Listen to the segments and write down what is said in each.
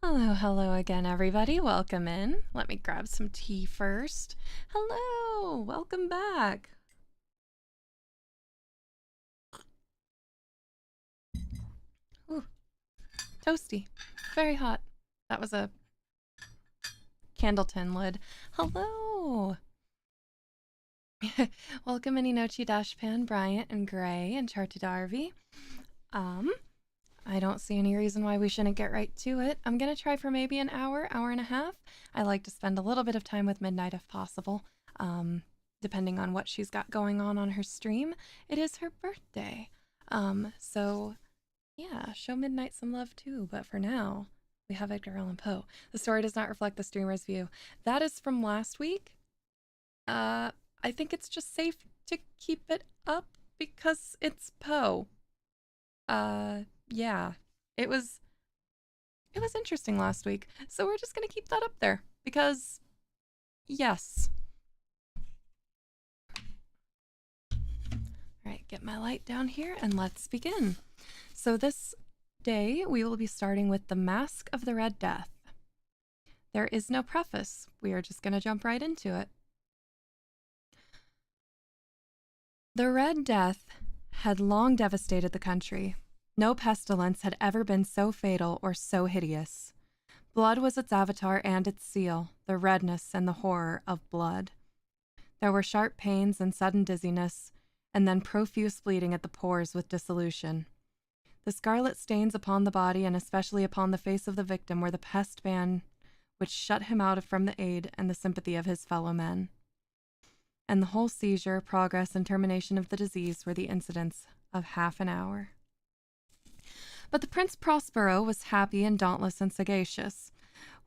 Hello, hello again, everybody. Welcome in. Let me grab some tea first. Hello, welcome back. Ooh, toasty, very hot. That was a candle tin lid. Hello. Welcome, Ininochi, Dashpan, Bryant, and Gray, and Chartadarvi. I don't see any reason why we shouldn't get right to it. I'm gonna try for maybe an hour, hour and a half. I like to spend a little bit of time with Midnight if possible, depending on what she's got going on her stream. It is her birthday. So yeah, show Midnight some love too, but for now, we have Edgar Allan Poe. The story does not reflect the streamer's view. That is from last week. I think it's just safe to keep it up because it's Poe. Yeah, it was interesting last week, so we're just gonna keep that up there because yes. All right, get my light down here and let's begin. So this day we will be starting with the Mask of the Red Death. There is no preface. We are just gonna jump right into it. The Red Death had long devastated the country. No pestilence had ever been so fatal or so hideous. Blood was its avatar and its seal, the redness and the horror of blood. There were sharp pains and sudden dizziness, and then profuse bleeding at the pores with dissolution. The scarlet stains upon the body and especially upon the face of the victim were the pest ban which shut him out from the aid and the sympathy of his fellow men. And the whole seizure, progress, and termination of the disease were the incidents of half an hour. But the Prince Prospero was happy and dauntless and sagacious.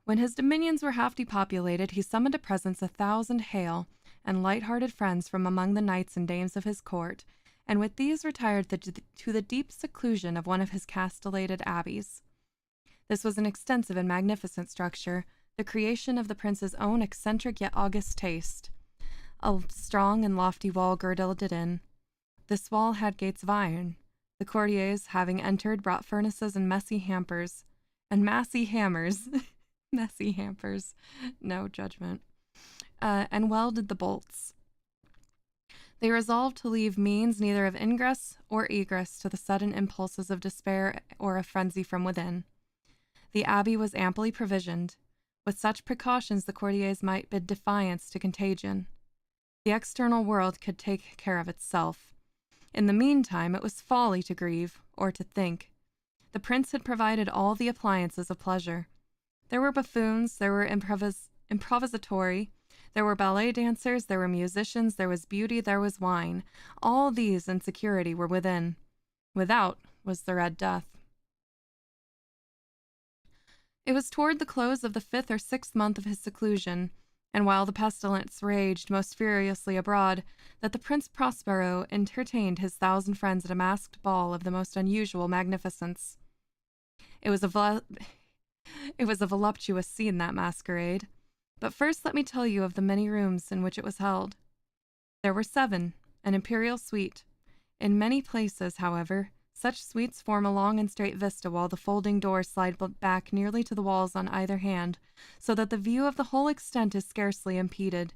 When his dominions were half depopulated, he summoned to presence 1,000 hale and light-hearted friends from among the knights and dames of his court, and with these retired to the deep seclusion of one of his castellated abbeys. This was an extensive and magnificent structure, the creation of the prince's own eccentric yet august taste. A strong and lofty wall girdled it in. This wall had gates of iron. The courtiers, having entered, brought furnaces and messy hammers, messy hampers, no judgment, and welded the bolts. They resolved to leave means neither of ingress or egress to the sudden impulses of despair or of frenzy from within. The abbey was amply provisioned. With such precautions the courtiers might bid defiance to contagion. The external world could take care of itself. In the meantime, it was folly to grieve, or to think. The prince had provided all the appliances of pleasure. There were buffoons, there were improvisatori, there were ballet dancers, there were musicians, there was beauty, there was wine. All these in security were within. Without was the Red Death. It was toward the close of the 5th or 6th month of his seclusion, and while the pestilence raged most furiously abroad, that the Prince Prospero entertained his 1,000 friends at a masked ball of the most unusual magnificence. It was a voluptuous scene, that masquerade. But first let me tell you of the many rooms in which it was held. There were 7, an imperial suite. In many places, however, such suites form a long and straight vista while the folding doors slide back nearly to the walls on either hand, so that the view of the whole extent is scarcely impeded.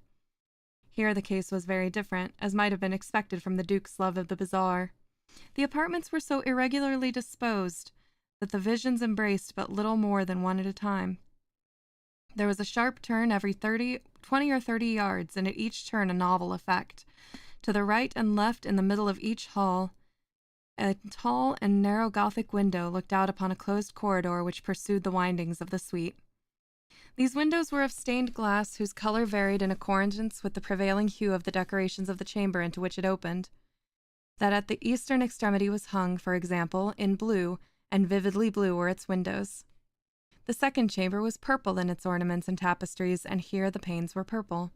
Here the case was very different, as might have been expected from the Duke's love of the bizarre. The apartments were so irregularly disposed that the visions embraced but little more than one at a time. There was a sharp turn every 20 or 30 yards, and at each turn a novel effect. To the right and left in the middle of each hall, a tall and narrow Gothic window looked out upon a closed corridor which pursued the windings of the suite. These windows were of stained glass whose color varied in accordance with the prevailing hue of the decorations of the chamber into which it opened. That at the eastern extremity was hung, for example, in blue, and vividly blue were its windows. The second chamber was purple in its ornaments and tapestries, and here the panes were purple.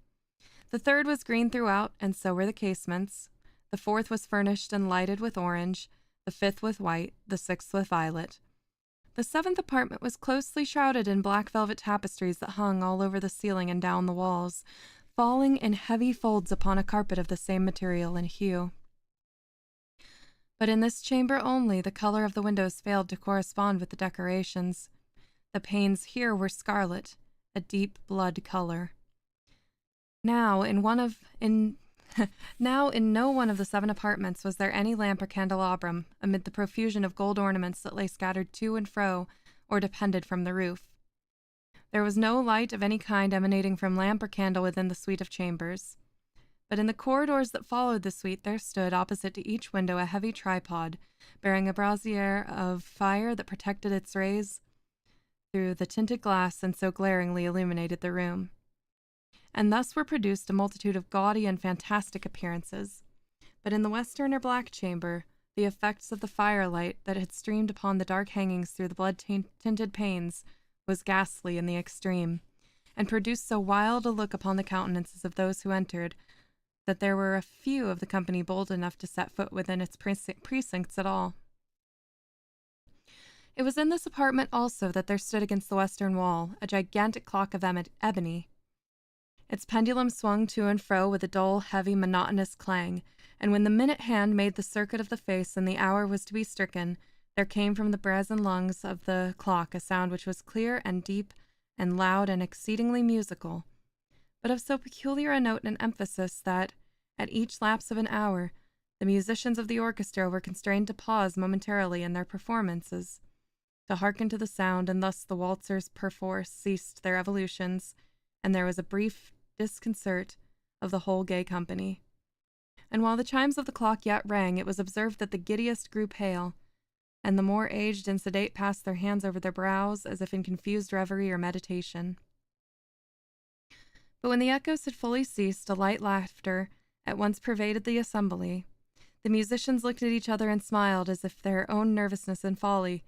The third was green throughout, and so were the casements. The fourth was furnished and lighted with orange, the fifth with white, the sixth with violet. The 7th apartment was closely shrouded in black velvet tapestries that hung all over the ceiling and down the walls, falling in heavy folds upon a carpet of the same material and hue. But in this chamber only, the color of the windows failed to correspond with the decorations. The panes here were scarlet, a deep blood color. Now, in no one of the 7 apartments was there any lamp or candelabrum amid the profusion of gold ornaments that lay scattered to and fro or depended from the roof. There was no light of any kind emanating from lamp or candle within the suite of chambers. But in the corridors that followed the suite there stood, opposite to each window, a heavy tripod, bearing a brazier of fire that protected its rays through the tinted glass and so glaringly illuminated the room. And thus were produced a multitude of gaudy and fantastic appearances. But in the western or black chamber, the effects of the firelight that had streamed upon the dark hangings through the blood-tinted panes was ghastly in the extreme, and produced so wild a look upon the countenances of those who entered, that there were a few of the company bold enough to set foot within its precincts at all. It was in this apartment also that there stood against the western wall a gigantic clock of ebony. Its pendulum swung to and fro with a dull, heavy, monotonous clang, and when the minute hand made the circuit of the face and the hour was to be stricken, there came from the brazen lungs of the clock a sound which was clear and deep and loud and exceedingly musical, but of so peculiar a note and emphasis that, at each lapse of an hour, the musicians of the orchestra were constrained to pause momentarily in their performances, to hearken to the sound, and thus the waltzers perforce ceased their evolutions, and there was a brief disconcert of the whole gay company. And while the chimes of the clock yet rang, it was observed that the giddiest grew pale, and the more aged and sedate passed their hands over their brows, as if in confused reverie or meditation. But when the echoes had fully ceased, a light laughter at once pervaded the assembly. The musicians looked at each other and smiled, as if their own nervousness and folly,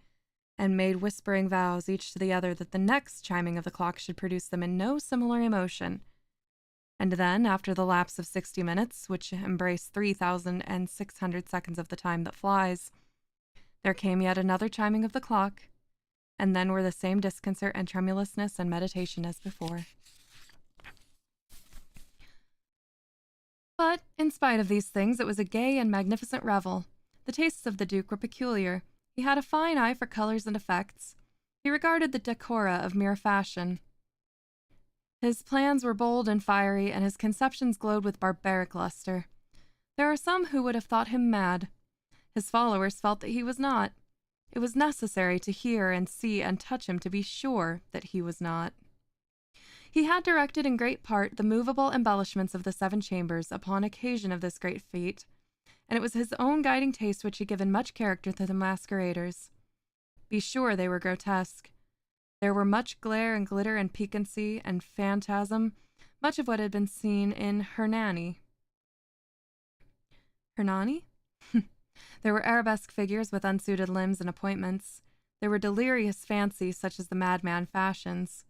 and made whispering vows, each to the other, that the next chiming of the clock should produce them in no similar emotion. And then, after the lapse of 60 minutes, which embraced 3,600 seconds of the time that flies, there came yet another chiming of the clock, and then were the same disconcert and tremulousness and meditation as before. But, in spite of these things, it was a gay and magnificent revel. The tastes of the Duke were peculiar. He had a fine eye for colors and effects. He regarded the decora of mere fashion. His plans were bold and fiery, and his conceptions glowed with barbaric luster. There are some who would have thought him mad. His followers felt that he was not. It was necessary to hear and see and touch him to be sure that he was not. He had directed in great part the movable embellishments of the 7 chambers upon occasion of this great feat, and it was his own guiding taste which had given much character to the masqueraders. Be sure they were grotesque. There were much glare and glitter and piquancy and phantasm, much of what had been seen in Hernani. Hernani? There were arabesque figures with unsuited limbs and appointments. There were delirious fancies such as the madman fashions.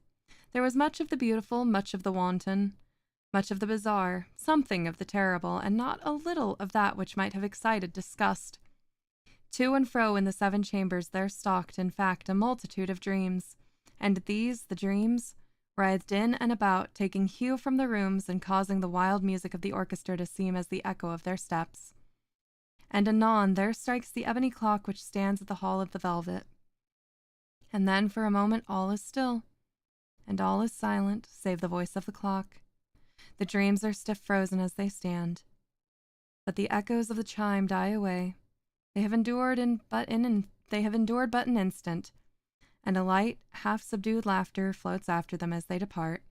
There was much of the beautiful, much of the wanton, much of the bizarre, something of the terrible, and not a little of that which might have excited disgust. To and fro in the 7 chambers there stalked, in fact, a multitude of dreams, and these, the dreams, writhed in and about, taking hue from the rooms and causing the wild music of the orchestra to seem as the echo of their steps. And anon there strikes the ebony clock which stands at the hall of the velvet. And then for a moment all is still, and all is silent, save the voice of the clock. The dreams are stiff frozen as they stand. But the echoes of the chime die away. They have endured but an instant, and a light, half-subdued laughter floats after them as they depart.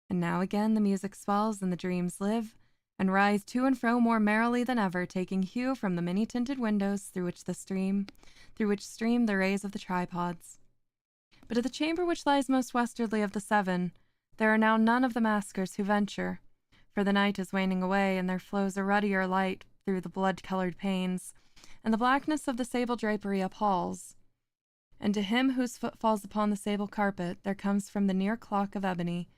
And now again the music swells and the dreams live, and rise to and fro more merrily than ever, taking hue from the many-tinted windows through which stream the rays of the tripods. But at the chamber which lies most westwardly of the 7, there are now none of the maskers who venture, for the night is waning away, and there flows a ruddier light through the blood-colored panes, and the blackness of the sable drapery appalls. And to him whose foot falls upon the sable carpet, there comes from the near clock of ebony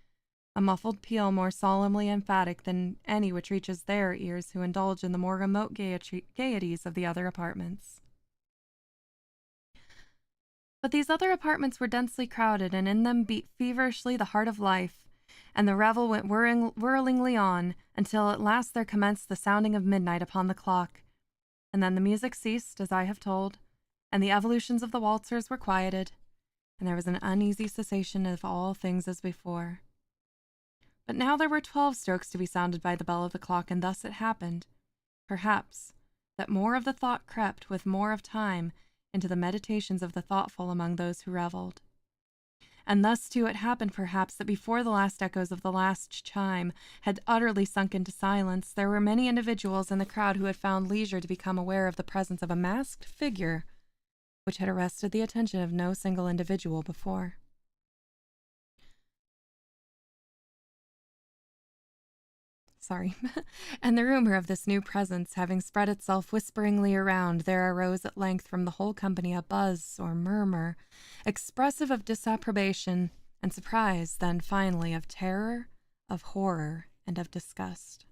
a muffled peal more solemnly emphatic than any which reaches their ears who indulge in the more remote gaieties of the other apartments. But these other apartments were densely crowded, and in them beat feverishly the heart of life, and the revel went whirlingly on, until at last there commenced the sounding of midnight upon the clock, and then the music ceased, as I have told, and the evolutions of the waltzers were quieted, and there was an uneasy cessation of all things as before. But now there were 12 strokes to be sounded by the bell of the clock, and thus it happened, perhaps, that more of the thought crept with more of time into the meditations of the thoughtful among those who reveled. And thus, too, it happened, perhaps, that before the last echoes of the last chime had utterly sunk into silence, there were many individuals in the crowd who had found leisure to become aware of the presence of a masked figure which had arrested the attention of no single individual before. And the rumor of this new presence having spread itself whisperingly around, there arose at length from the whole company a buzz or murmur, expressive of disapprobation and surprise, then finally of terror, of horror, and of disgust.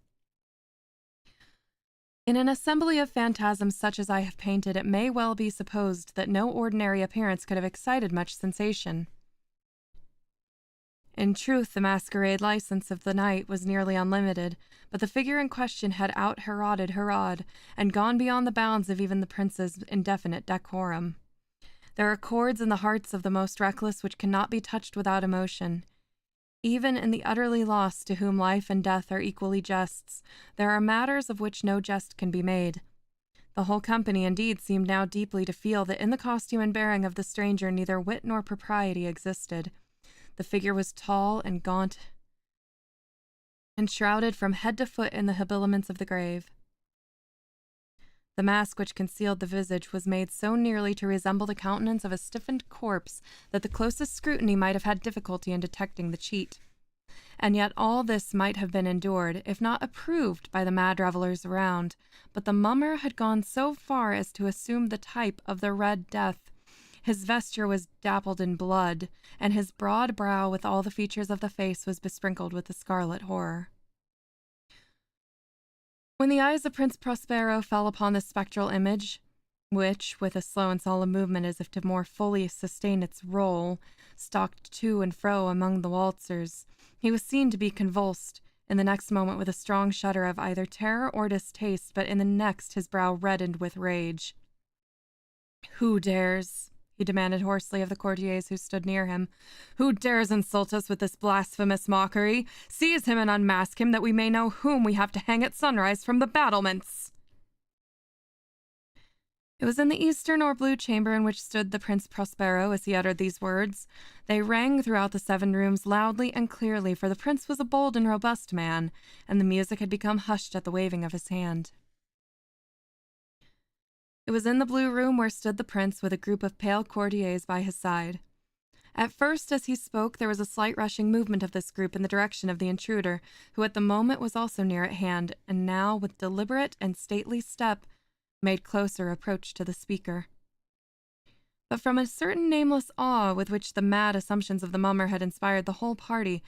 In an assembly of phantasms such as I have painted, it may well be supposed that no ordinary appearance could have excited much sensation. In truth, the masquerade license of the night was nearly unlimited, but the figure in question had out-Heroded Herod, and gone beyond the bounds of even the prince's indefinite decorum. There are chords in the hearts of the most reckless which cannot be touched without emotion. Even in the utterly lost, to whom life and death are equally jests, there are matters of which no jest can be made. The whole company, indeed, seemed now deeply to feel that in the costume and bearing of the stranger neither wit nor propriety existed. The figure was tall and gaunt, and shrouded from head to foot in the habiliments of the grave. The mask which concealed the visage was made so nearly to resemble the countenance of a stiffened corpse that the closest scrutiny might have had difficulty in detecting the cheat. And yet all this might have been endured, if not approved, by the mad revelers around, but the mummer had gone so far as to assume the type of the Red Death. His vesture was dappled in blood, and his broad brow with all the features of the face was besprinkled with the scarlet horror. When the eyes of Prince Prospero fell upon this spectral image, which, with a slow and solemn movement as if to more fully sustain its rôle, stalked to and fro among the waltzers, he was seen to be convulsed, in the next moment with a strong shudder of either terror or distaste, but in the next his brow reddened with rage. "Who dares," he demanded hoarsely of the courtiers who stood near him, "who dares insult us with this blasphemous mockery? Seize him and unmask him, that we may know whom we have to hang at sunrise from the battlements." It was in the eastern or blue chamber in which stood the Prince Prospero as he uttered these words. They rang throughout the 7 rooms loudly and clearly, for the prince was a bold and robust man, and the music had become hushed at the waving of his hand. It was in the blue room where stood the prince with a group of pale courtiers by his side. At first, as he spoke, there was a slight rushing movement of this group in the direction of the intruder, who at the moment was also near at hand, and now, with deliberate and stately step, made closer approach to the speaker. But from a certain nameless awe with which the mad assumptions of the mummer had inspired the whole party,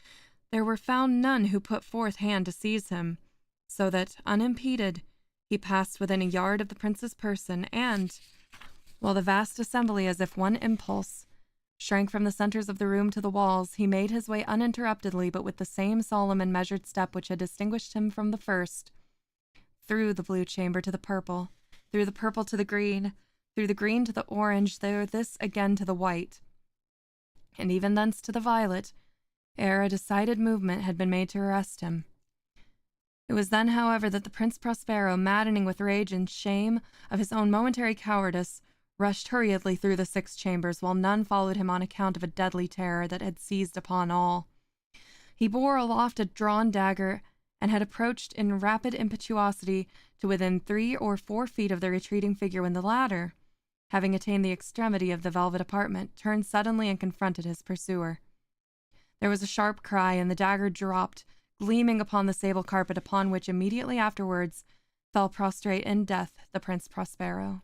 there were found none who put forth hand to seize him, so that, unimpeded, he passed within a yard of the prince's person, and, while the vast assembly, as if one impulse, shrank from the centers of the room to the walls, he made his way uninterruptedly, but with the same solemn and measured step which had distinguished him from the first, through the blue chamber to the purple, through the purple to the green, through the green to the orange, through this again to the white, and even thence to the violet, ere a decided movement had been made to arrest him. It was then, however, that the Prince Prospero, maddening with rage and shame of his own momentary cowardice, rushed hurriedly through the 6 chambers, while none followed him on account of a deadly terror that had seized upon all. He bore aloft a drawn dagger, and had approached in rapid impetuosity to within 3 or 4 feet of the retreating figure when the latter, having attained the extremity of the velvet apartment, turned suddenly and confronted his pursuer. There was a sharp cry, and the dagger dropped, gleaming upon the sable carpet, upon which immediately afterwards fell prostrate in death the Prince Prospero.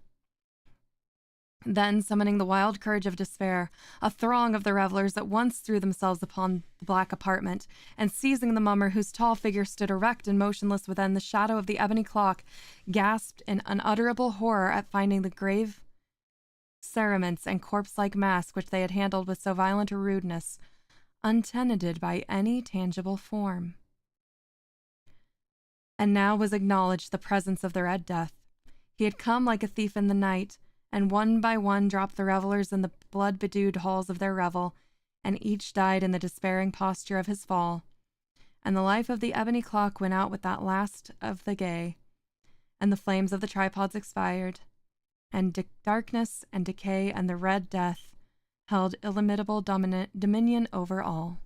Then, summoning the wild courage of despair, a throng of the revelers at once threw themselves upon the black apartment, and seizing the mummer, whose tall figure stood erect and motionless within the shadow of the ebony clock, gasped in unutterable horror at finding the grave cerements and corpse-like mask which they had handled with so violent a rudeness, untenanted by any tangible form. And now was acknowledged the presence of the Red Death. He had come like a thief in the night, and one by one dropped the revelers in the blood-bedewed halls of their revel, and each died in the despairing posture of his fall. And the life of the ebony clock went out with that last of the gay, and the flames of the tripods expired, and darkness and decay and the red death held illimitable dominion over all.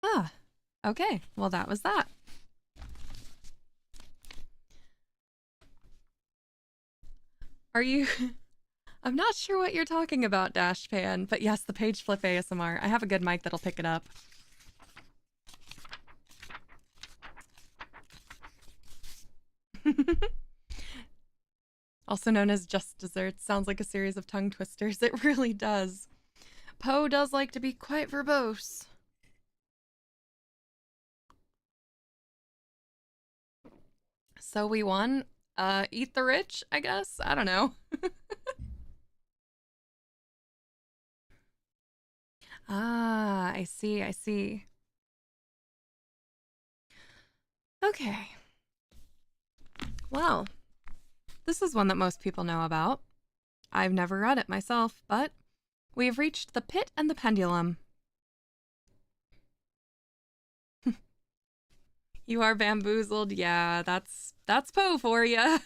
Ah, okay. Well, that was that. Are you... I'm not sure what you're talking about, Dashpan, but yes, the page flip ASMR. I have a good mic that'll pick it up. Also known as Just Desserts, sounds like a series of tongue twisters. It really does. Poe does like to be quite verbose. So we won. Eat the rich, I guess? I don't know. Ah, I see, I see. Okay. Well, this is one that most people know about. I've never read it myself, but we have reached the Pit and the Pendulum. You are bamboozled. Yeah, that's Poe for you.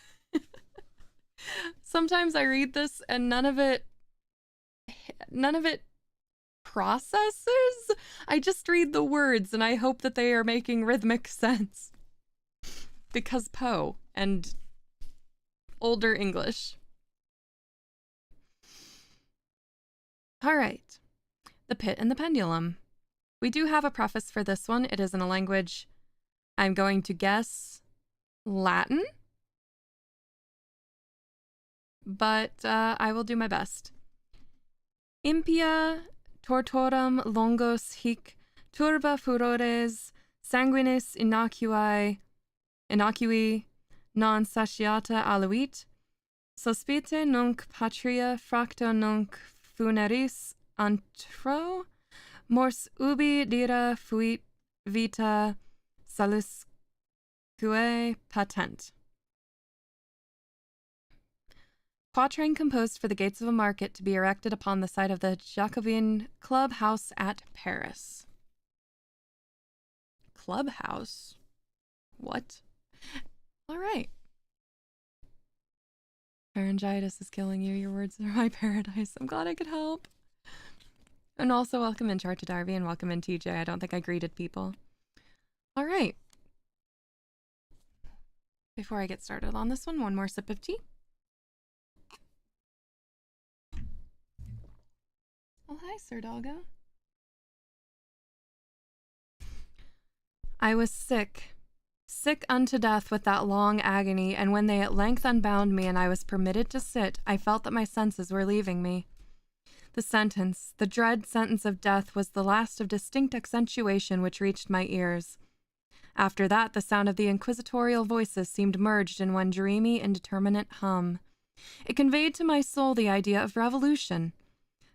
Sometimes I read this and none of it processes. I just read the words and I hope that they are making rhythmic sense. Because Poe and older English. All right. The Pit and the Pendulum. We do have a preface for this one. It is in a language, I'm going to guess, Latin? But I will do my best. Impia tortorum longos hic turba furores sanguinis innocui non satiata aluit, sospite nunc patria fracto nunc funeris antro, mors ubi dira fuit vita salusque patent. Quatrain composed for the gates of a market to be erected upon the site of the Jacobin Clubhouse at Paris. Clubhouse? What? All right. Pharyngitis is killing you. Your words are my paradise. I'm glad I could help. And also welcome in Chart to Darby and welcome in TJ. I don't think I greeted people. All right. Before I get started on this one more sip of tea. Oh, hi, Sir Doggo. I was sick unto death with that long agony, and when they at length unbound me and I was permitted to sit, I felt that my senses were leaving me. The sentence, the dread sentence of death, was the last of distinct accentuation which reached my ears. After that, the sound of the inquisitorial voices seemed merged in one dreamy, indeterminate hum. It conveyed to my soul the idea of revolution,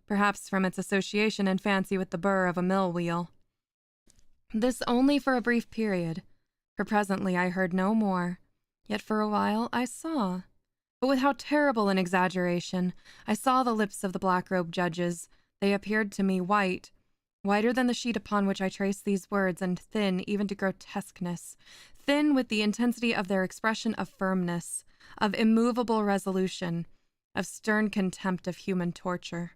perhaps from its association and fancy with the burr of a mill wheel. This only for a brief period, for presently I heard no more, yet for a while I saw. But with how terrible an exaggeration! I saw the lips of the black-robed judges. They appeared to me white, whiter than the sheet upon which I traced these words, and thin even to grotesqueness, thin with the intensity of their expression of firmness, of immovable resolution, of stern contempt of human torture.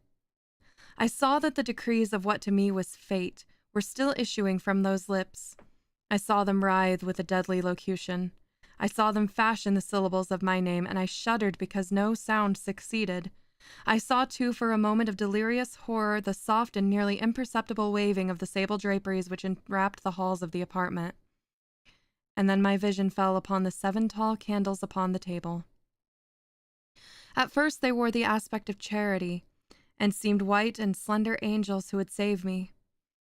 I saw that the decrees of what to me was fate were still issuing from those lips. I saw them writhe with a deadly locution. I saw them fashion the syllables of my name, and I shuddered because no sound succeeded. I saw, too, for a moment of delirious horror, the soft and nearly imperceptible waving of the sable draperies which enwrapped the halls of the apartment. And then my vision fell upon the 7 tall candles upon the table. At first they wore the aspect of charity, and seemed white and slender angels who would save me.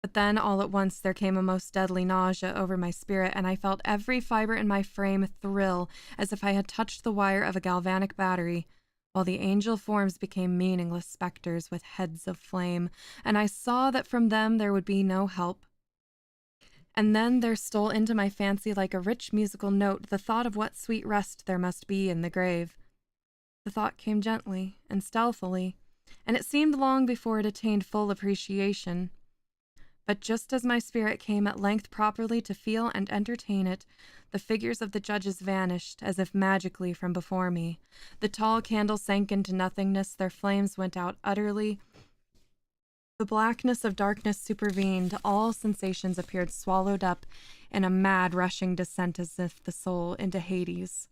But then, all at once, there came a most deadly nausea over my spirit, and I felt every fiber in my frame thrill as if I had touched the wire of a galvanic battery, while the angel forms became meaningless specters with heads of flame, and I saw that from them there would be no help. And then there stole into my fancy like a rich musical note the thought of what sweet rest there must be in the grave. The thought came gently and stealthily, and it seemed long before it attained full appreciation. But just as my spirit came at length properly to feel and entertain it, the figures of the judges vanished as if magically from before me. The tall candles sank into nothingness, their flames went out utterly. The blackness of darkness supervened, all sensations appeared swallowed up in a mad rushing descent as if the soul into Hades.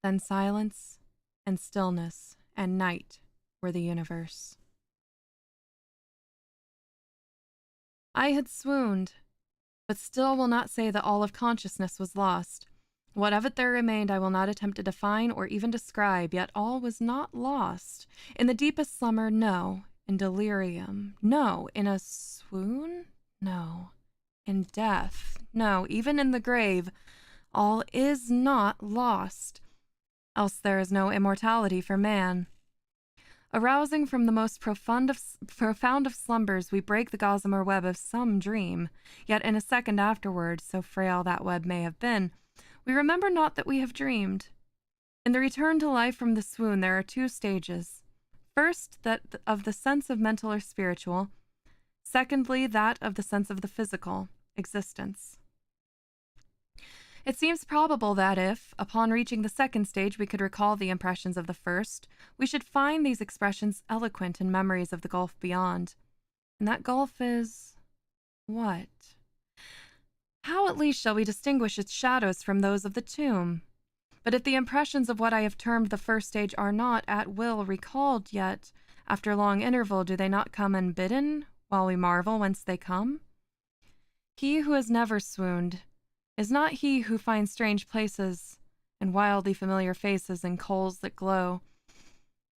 Then silence and stillness and night were the universe. I had swooned, but still will not say that all of consciousness was lost. What of it there remained I will not attempt to define or even describe, yet all was not lost. In the deepest slumber, no. In delirium, no. In a swoon, no. In death, no. Even in the grave, all is not lost. Else there is no immortality for man. Arousing from the most profound of slumbers, we break the gossamer web of some dream. Yet in a second afterward, so frail that web may have been, we remember not that we have dreamed. In the return to life from the swoon, there are two stages. First, that of the sense of mental or spiritual. Secondly, that of the sense of the physical, existence. It seems probable that if, upon reaching the second stage, we could recall the impressions of the first, we should find these expressions eloquent in memories of the gulf beyond. And that gulf is what? How at least shall we distinguish its shadows from those of the tomb? But if the impressions of what I have termed the first stage are not, at will, recalled, yet, after long interval, do they not come unbidden, while we marvel whence they come? He who has never swooned is not he who finds strange places and wildly familiar faces and coals that glow,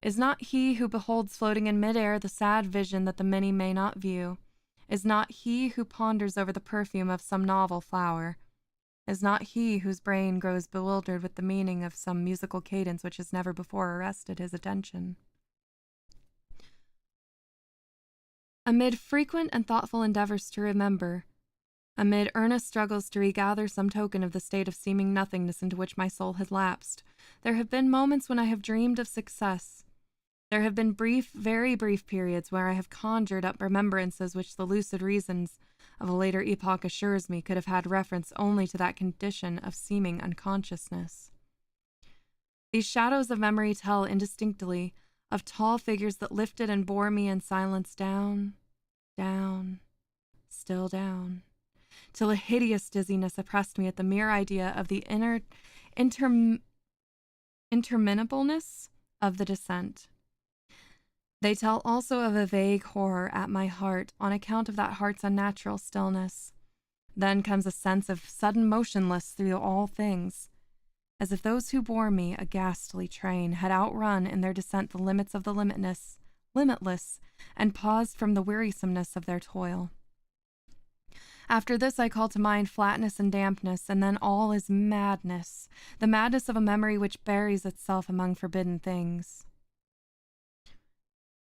is not he who beholds floating in midair the sad vision that the many may not view, is not he who ponders over the perfume of some novel flower, is not he whose brain grows bewildered with the meaning of some musical cadence which has never before arrested his attention. Amid frequent and thoughtful endeavors to remember, amid earnest struggles to regather some token of the state of seeming nothingness into which my soul had lapsed, there have been moments when I have dreamed of success. There have been brief, very brief periods where I have conjured up remembrances which the lucid reasons of a later epoch assures me could have had reference only to that condition of seeming unconsciousness. These shadows of memory tell indistinctly of tall figures that lifted and bore me in silence down, down, still down, till a hideous dizziness oppressed me at the mere idea of the interminableness of the descent. They tell also of a vague horror at my heart on account of that heart's unnatural stillness. Then comes a sense of sudden motionless through all things, as if those who bore me, a ghastly train, had outrun in their descent the limits of the limitless, and paused from the wearisomeness of their toil. After this I call to mind flatness and dampness, and then all is madness, the madness of a memory which buries itself among forbidden things.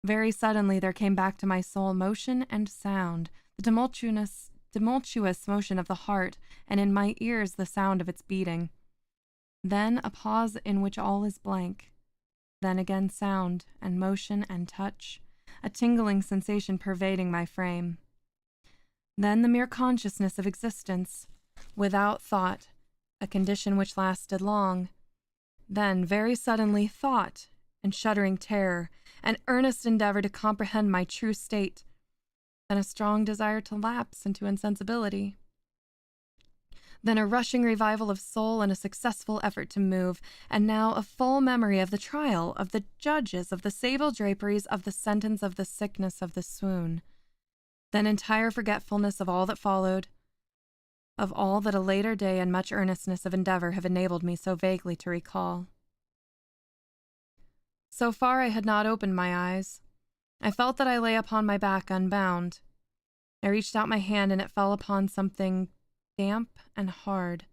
Very suddenly there came back to my soul motion and sound, the tumultuous motion of the heart, and in my ears the sound of its beating. Then a pause in which all is blank. Then again sound, and motion and touch, a tingling sensation pervading my frame. Then the mere consciousness of existence, without thought, a condition which lasted long. Then, very suddenly, thought, and shuddering terror, an earnest endeavor to comprehend my true state, then a strong desire to lapse into insensibility. Then a rushing revival of soul and a successful effort to move, and now a full memory of the trial, of the judges, of the sable draperies, of the sentence, of the sickness, of the swoon. Then entire forgetfulness of all that followed, of all that a later day and much earnestness of endeavor have enabled me so vaguely to recall. So far I had not opened my eyes. I felt that I lay upon my back unbound. I reached out my hand and it fell upon something damp and hard.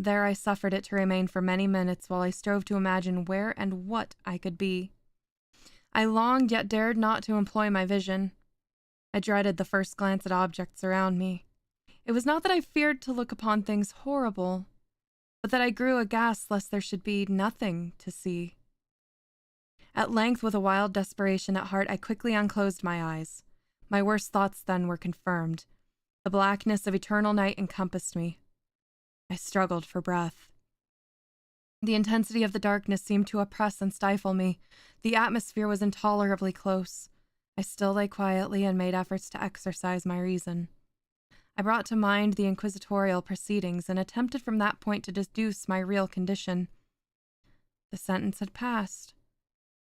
There I suffered it to remain for many minutes while I strove to imagine where and what I could be. I longed yet dared not to employ my vision. I dreaded the first glance at objects around me. It was not that I feared to look upon things horrible, but that I grew aghast lest there should be nothing to see. At length, with a wild desperation at heart, I quickly unclosed my eyes. My worst thoughts then were confirmed. The blackness of eternal night encompassed me. I struggled for breath. The intensity of the darkness seemed to oppress and stifle me. The atmosphere was intolerably close. I still lay quietly and made efforts to exercise my reason. I brought to mind the inquisitorial proceedings and attempted from that point to deduce my real condition. The sentence had passed,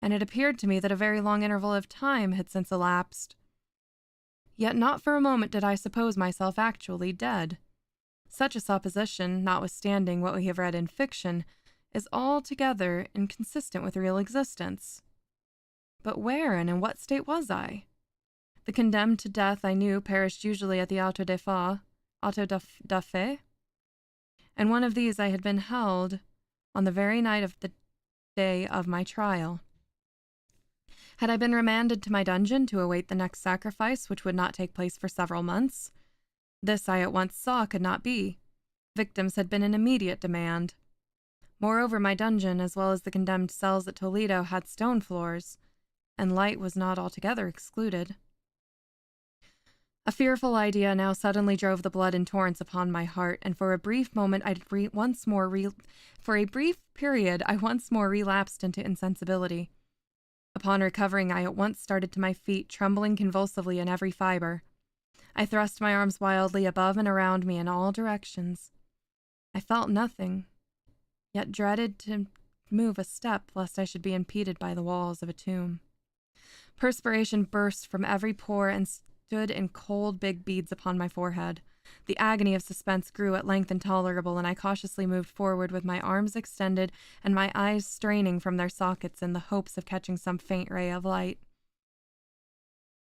and it appeared to me that a very long interval of time had since elapsed. Yet not for a moment did I suppose myself actually dead. Such a supposition, notwithstanding what we have read in fiction, is altogether inconsistent with real existence. But where and in what state was I? The condemned to death, I knew, perished usually at the auto da fe, and one of these I had been held on the very night of the day of my trial. Had I been remanded to my dungeon to await the next sacrifice, which would not take place for several months? This I at once saw could not be. Victims had been in immediate demand. Moreover, my dungeon, as well as the condemned cells at Toledo, had stone floors, and light was not altogether excluded. A fearful idea now suddenly drove the blood in torrents upon my heart, and for a brief moment I once more relapsed into insensibility. Upon recovering, I at once started to my feet, trembling convulsively in every fiber. I thrust my arms wildly above and around me in all directions. I felt nothing, yet dreaded to move a step lest I should be impeded by the walls of a tomb. Perspiration burst from every pore and stood in cold big beads upon my forehead. The agony of suspense grew at length intolerable, and I cautiously moved forward with my arms extended and my eyes straining from their sockets in the hopes of catching some faint ray of light.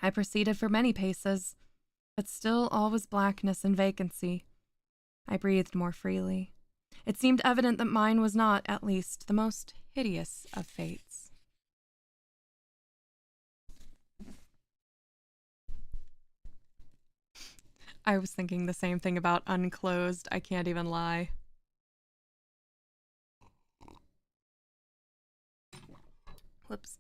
I proceeded for many paces, but still all was blackness and vacancy. I breathed more freely. It seemed evident that mine was not, at least, the most hideous of fates. I was thinking the same thing about Unclosed. I can't even lie. Whoops.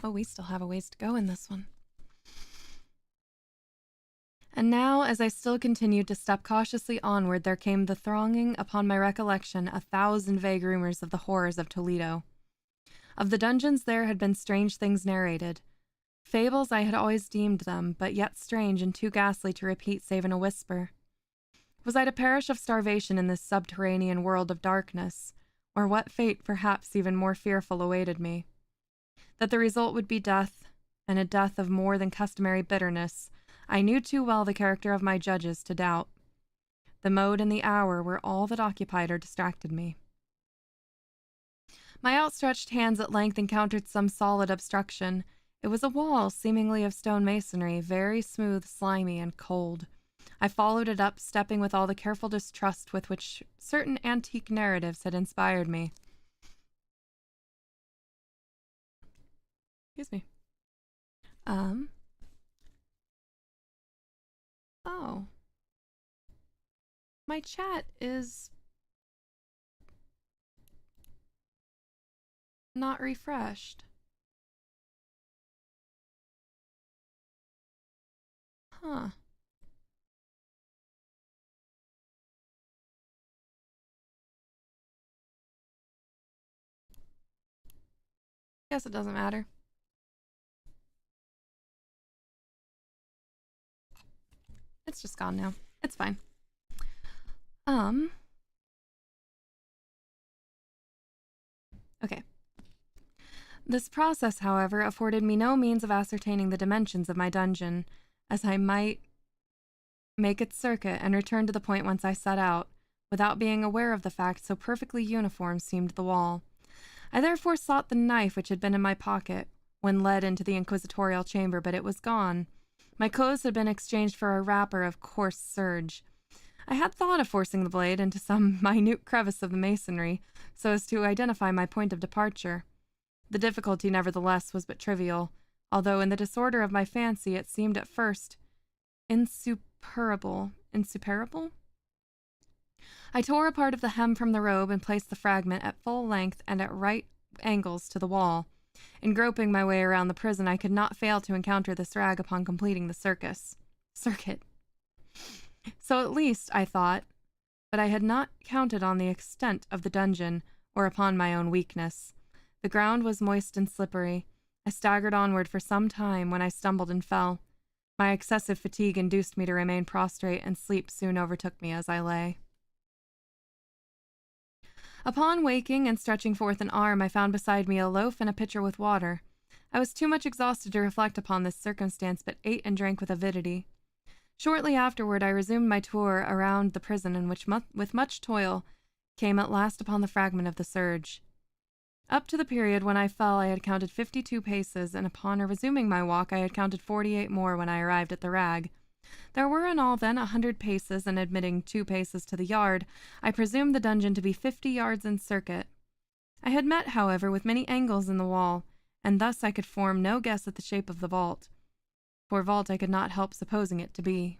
Oh, we still have a ways to go in this one. And now, as I still continued to step cautiously onward, there came the thronging upon my recollection 1,000 vague rumors of the horrors of Toledo. Of the dungeons there had been strange things narrated. Fables I had always deemed them, but yet strange and too ghastly to repeat save in a whisper. Was I to perish of starvation in this subterranean world of darkness, or what fate perhaps even more fearful awaited me? That the result would be death, and a death of more than customary bitterness, I knew too well the character of my judges to doubt. The mode and the hour were all that occupied or distracted me. My outstretched hands at length encountered some solid obstruction. It was a wall, seemingly of stone masonry, very smooth, slimy, and cold. I followed it up, stepping with all the careful distrust with which certain antique narratives had inspired me. Excuse me. Oh. My chat is not refreshed. Huh. Guess it doesn't matter. It's just gone now. It's fine. Okay. This process, however, afforded me no means of ascertaining the dimensions of my dungeon, as I might make its circuit and return to the point whence I set out, without being aware of the fact so perfectly uniform seemed the wall. I therefore sought the knife which had been in my pocket when led into the inquisitorial chamber, but it was gone. My clothes had been exchanged for a wrapper of coarse serge. I had thought of forcing the blade into some minute crevice of the masonry, so as to identify my point of departure. The difficulty, nevertheless, was but trivial, although in the disorder of my fancy it seemed at first insuperable. Insuperable? I tore a part of the hem from the robe and placed the fragment at full length and at right angles to the wall. In groping my way around the prison, I could not fail to encounter this rag upon completing the circuit. So at least, I thought, but I had not counted on the extent of the dungeon, or upon my own weakness. The ground was moist and slippery. I staggered onward for some time when I stumbled and fell. My excessive fatigue induced me to remain prostrate, and sleep soon overtook me as I lay. Upon waking and stretching forth an arm, I found beside me a loaf and a pitcher with water. I was too much exhausted to reflect upon this circumstance, but ate and drank with avidity. Shortly afterward, I resumed my tour around the prison, in which, with much toil, came at last upon the fragment of the serge. Up to the period when I fell, I had counted 52 paces, and upon resuming my walk, I had counted 48 more when I arrived at the rag. There were in all, then, 100 paces, and admitting 2 paces to the yard, I presumed the dungeon to be 50 yards in circuit. I had met, however, with many angles in the wall, and thus I could form no guess at the shape of the vault. For vault I could not help supposing it to be.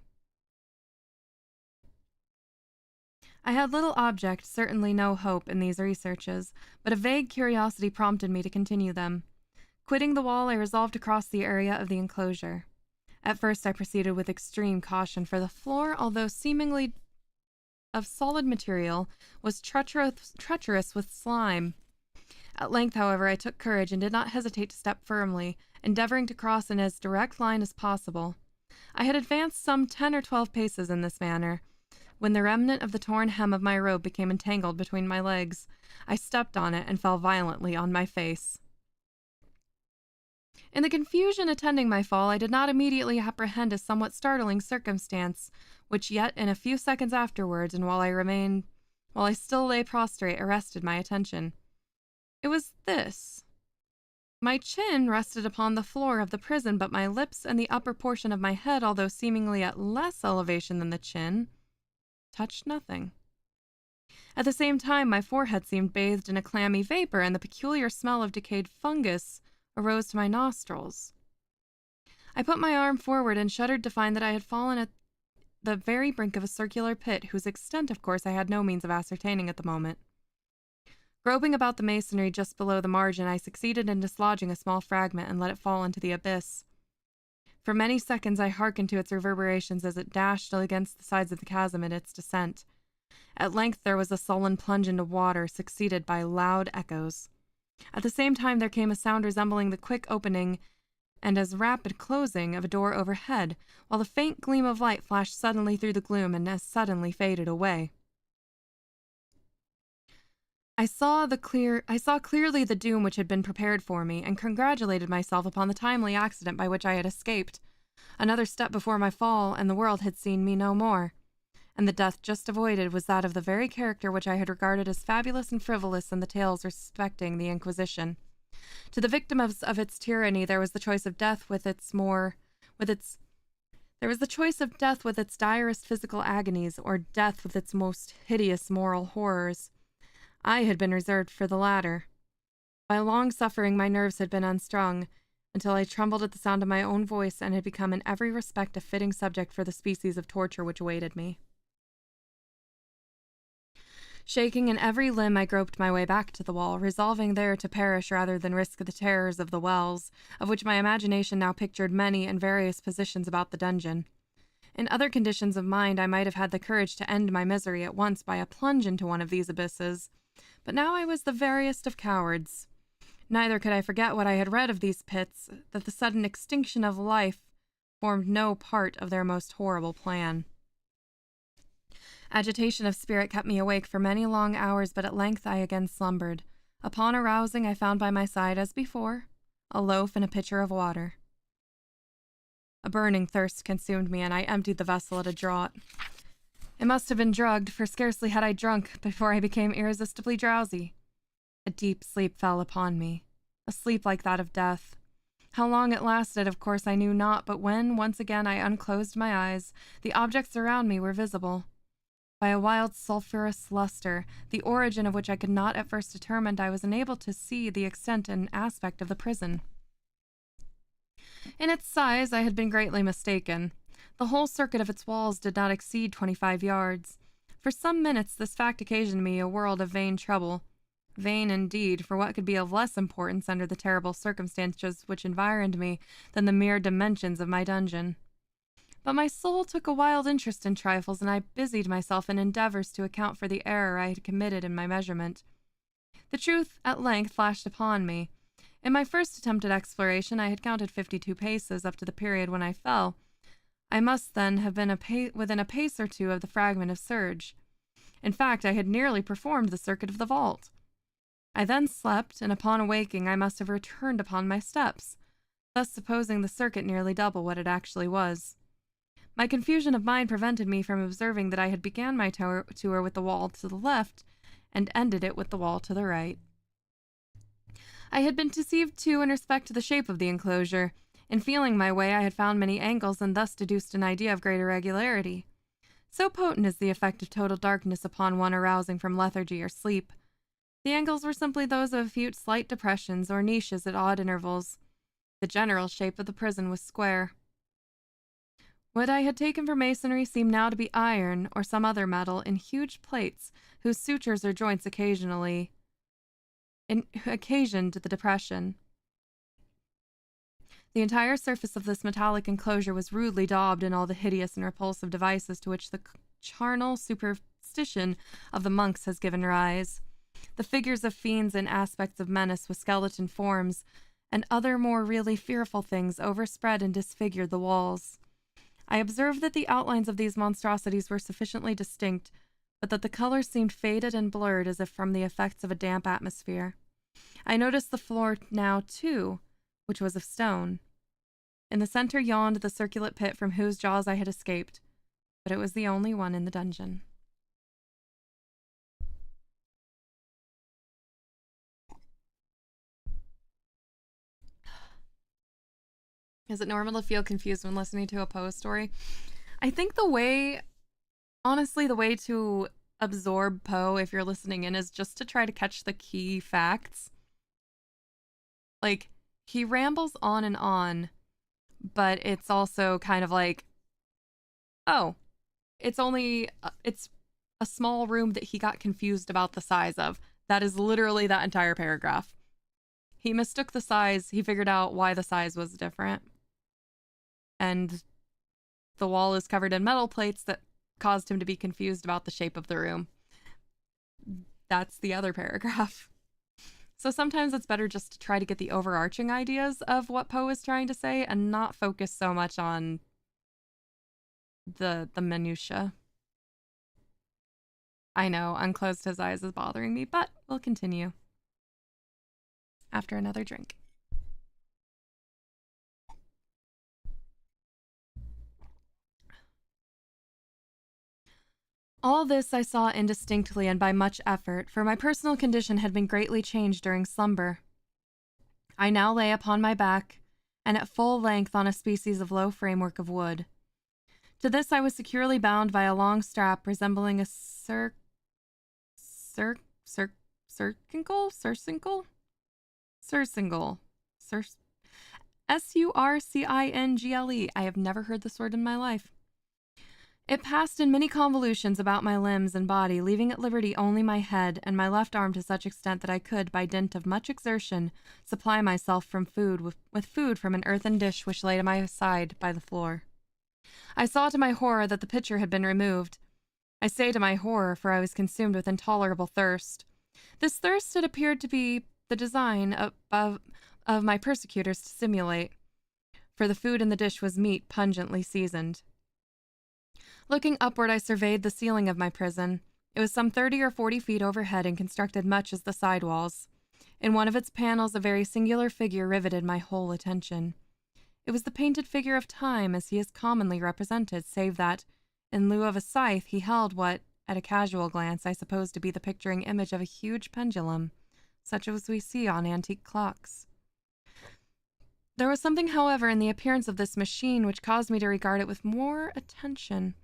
I had little object, certainly no hope, in these researches, but a vague curiosity prompted me to continue them. Quitting the wall, I resolved to cross the area of the enclosure. At first I proceeded with extreme caution, for the floor, although seemingly of solid material, was treacherous with slime. At length, however, I took courage and did not hesitate to step firmly, endeavoring to cross in as direct line as possible. I had advanced some 10 or 12 paces in this manner, when the remnant of the torn hem of my robe became entangled between my legs. I stepped on it and fell violently on my face. In the confusion attending my fall, I did not immediately apprehend a somewhat startling circumstance, which yet in a few seconds afterwards, and while I still lay prostrate, arrested my attention. It was this. My chin rested upon the floor of the prison, but my lips and the upper portion of my head, although seemingly at less elevation than the chin, touched nothing. At the same time, my forehead seemed bathed in a clammy vapor, and the peculiar smell of decayed fungus arose to my nostrils. I put my arm forward and shuddered to find that I had fallen at the very brink of a circular pit, whose extent, of course, I had no means of ascertaining at the moment. Groping about the masonry just below the margin, I succeeded in dislodging a small fragment and let it fall into the abyss. For many seconds I hearkened to its reverberations as it dashed against the sides of the chasm in its descent. At length there was a sullen plunge into water, succeeded by loud echoes. At the same time there came a sound resembling the quick opening and as rapid closing of a door overhead, while the faint gleam of light flashed suddenly through the gloom and as suddenly faded away. I saw clearly the doom which had been prepared for me, and congratulated myself upon the timely accident by which I had escaped. Another step before my fall, and the world had seen me no more. And the death just avoided was that of the very character which I had regarded as fabulous and frivolous in the tales respecting the Inquisition. To the victim of its tyranny there was the choice of death with its direst physical agonies, or death with its most hideous moral horrors. I had been reserved for the latter. By long suffering, my nerves had been unstrung, until I trembled at the sound of my own voice, and had become in every respect a fitting subject for the species of torture which awaited me. Shaking in every limb, I groped my way back to the wall, resolving there to perish rather than risk the terrors of the wells, of which my imagination now pictured many and various positions about the dungeon. In other conditions of mind, I might have had the courage to end my misery at once by a plunge into one of these abysses, but now I was the veriest of cowards. Neither could I forget what I had read of these pits, that the sudden extinction of life formed no part of their most horrible plan. Agitation of spirit kept me awake for many long hours, but at length I again slumbered. Upon arousing, I found by my side, as before, a loaf and a pitcher of water. A burning thirst consumed me, and I emptied the vessel at a draught. It must have been drugged, for scarcely had I drunk before I became irresistibly drowsy. A deep sleep fell upon me, a sleep like that of death. How long it lasted, of course, I knew not, but when, once again, I unclosed my eyes, the objects around me were visible. By a wild sulphurous luster, the origin of which I could not at first determine, I was enabled to see the extent and aspect of the prison. In its size, I had been greatly mistaken. The whole circuit of its walls did not exceed 25 yards. For some minutes, this fact occasioned me a world of vain trouble. Vain, indeed, for what could be of less importance under the terrible circumstances which environed me than the mere dimensions of my dungeon? But my soul took a wild interest in trifles, and I busied myself in endeavors to account for the error I had committed in my measurement. The truth at length flashed upon me. In my first attempt at exploration, I had counted 52 paces up to the period when I fell. I must then have been within a pace or two of the fragment of serge. In fact, I had nearly performed the circuit of the vault. I then slept, and upon awaking I must have returned upon my steps, thus supposing the circuit nearly double what it actually was. My confusion of mind prevented me from observing that I had began my tour with the wall to the left, and ended it with the wall to the right. I had been deceived, too, in respect to the shape of the enclosure. In feeling my way, I had found many angles, and thus deduced an idea of great irregularity. So potent is the effect of total darkness upon one arousing from lethargy or sleep. The angles were simply those of a few slight depressions or niches at odd intervals. The general shape of the prison was square. What I had taken for masonry seemed now to be iron or some other metal in huge plates whose sutures or joints occasioned the depression. The entire surface of this metallic enclosure was rudely daubed in all the hideous and repulsive devices to which the charnel superstition of the monks has given rise. The figures of fiends and aspects of menace with skeleton forms, and other more really fearful things, overspread and disfigured the walls. I observed that the outlines of these monstrosities were sufficiently distinct, but that the colors seemed faded and blurred as if from the effects of a damp atmosphere. I noticed the floor now, too, which was of stone. In the center yawned the circular pit from whose jaws I had escaped, but it was the only one in the dungeon. Is it normal to feel confused when listening to a Poe story? I think honestly, the way to absorb Poe if you're listening in is just to try to catch the key facts. Like, he rambles on, but it's also kind of like, oh, it's a small room that he got confused about the size of. That is literally that entire paragraph. He mistook the size, he figured out why the size was different. And the wall is covered in metal plates that caused him to be confused about the shape of the room. That's the other paragraph. So sometimes it's better just to try to get the overarching ideas of what Poe is trying to say and not focus so much on the minutiae. I know, unclosed his eyes is bothering me, but we'll continue after another drink. All this I saw indistinctly and by much effort, for my personal condition had been greatly changed during slumber. I now lay upon my back, and at full length on a species of low framework of wood. To this I was securely bound by a long strap resembling a surcingle? Surcingle. I have never heard this word in my life. It passed in many convolutions about my limbs and body, leaving at liberty only my head and my left arm to such extent that I could, by dint of much exertion, supply myself with food from an earthen dish which lay to my side by the floor. I saw to my horror that the pitcher had been removed. I say to my horror, for I was consumed with intolerable thirst. This thirst it appeared to be the design of my persecutors to simulate, for the food in the dish was meat pungently seasoned. Looking upward, I surveyed the ceiling of my prison. It was some 30 or 40 feet overhead and constructed much as the side walls. In one of its panels, a very singular figure riveted my whole attention. It was the painted figure of Time, as he is commonly represented, save that, in lieu of a scythe, he held what, at a casual glance, I supposed to be the picturing image of a huge pendulum, such as we see on antique clocks. There was something, however, in the appearance of this machine which caused me to regard it with more attention.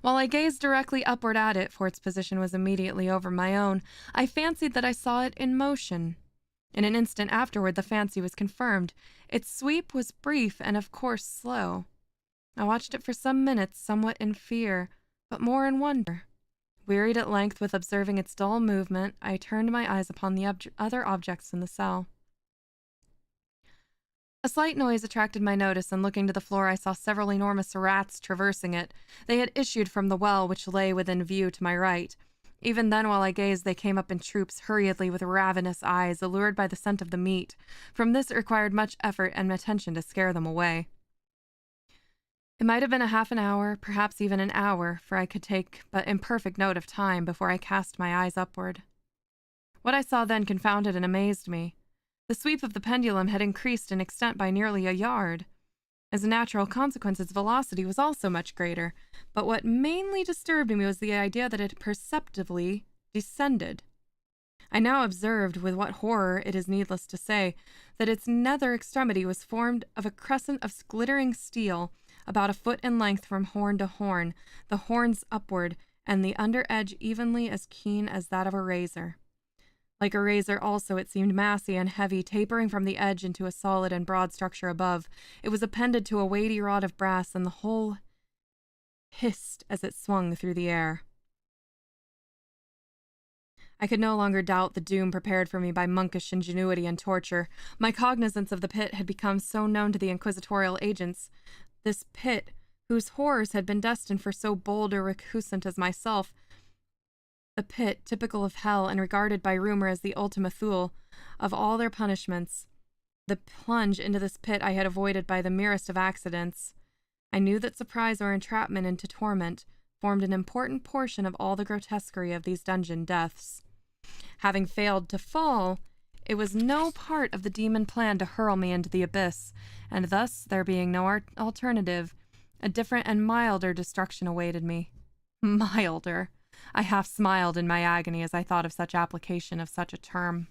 While I gazed directly upward at it, for its position was immediately over my own, I fancied that I saw it in motion. In an instant afterward, the fancy was confirmed. Its sweep was brief and, of course, slow. I watched it for some minutes, somewhat in fear, but more in wonder. Wearied at length with observing its dull movement, I turned my eyes upon the other objects in the cell. A slight noise attracted my notice, and looking to the floor, I saw several enormous rats traversing it. They had issued from the well, which lay within view to my right. Even then, while I gazed, they came up in troops, hurriedly, with ravenous eyes, allured by the scent of the meat. From this it required much effort and attention to scare them away. It might have been a half an hour, perhaps even an hour, for I could take but imperfect note of time before I cast my eyes upward. What I saw then confounded and amazed me. The sweep of the pendulum had increased in extent by nearly a yard. As a natural consequence, its velocity was also much greater, but what mainly disturbed me was the idea that it perceptibly descended. I now observed, with what horror it is needless to say, that its nether extremity was formed of a crescent of glittering steel, about a foot in length from horn to horn, the horns upward, and the under edge evenly as keen as that of a razor. Like a razor also, it seemed massy and heavy, tapering from the edge into a solid and broad structure above. It was appended to a weighty rod of brass, and the whole hissed as it swung through the air. I could no longer doubt the doom prepared for me by monkish ingenuity and torture. My cognizance of the pit had become so known to the inquisitorial agents. This pit, whose horrors had been destined for so bold a recusant as myself, the pit, typical of hell and regarded by rumor as the ultima thule of all their punishments. The plunge into this pit I had avoided by the merest of accidents. I knew that surprise or entrapment into torment formed an important portion of all the grotesquerie of these dungeon deaths. Having failed to fall, it was no part of the demon plan to hurl me into the abyss, and thus, there being no alternative, a different and milder destruction awaited me. Milder! I half smiled in my agony as I thought of such application of such a term.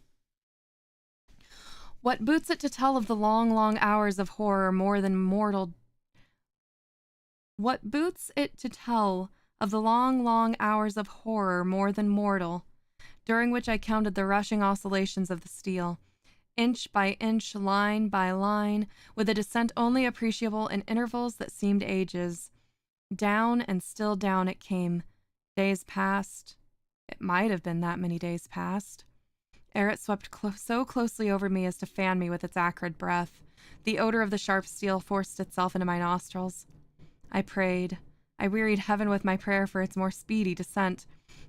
What boots it to tell of the long, long hours of horror more than mortal... What boots it to tell of the long, long hours of horror more than mortal, during which I counted the rushing oscillations of the steel, inch by inch, line by line, with a descent only appreciable in intervals that seemed ages. Down and still down it came. Days passed. It might have been that many days passed, ere it swept so closely over me as to fan me with its acrid breath. The odor of the sharp steel forced itself into my nostrils. I prayed. I wearied heaven with my prayer for its more speedy descent.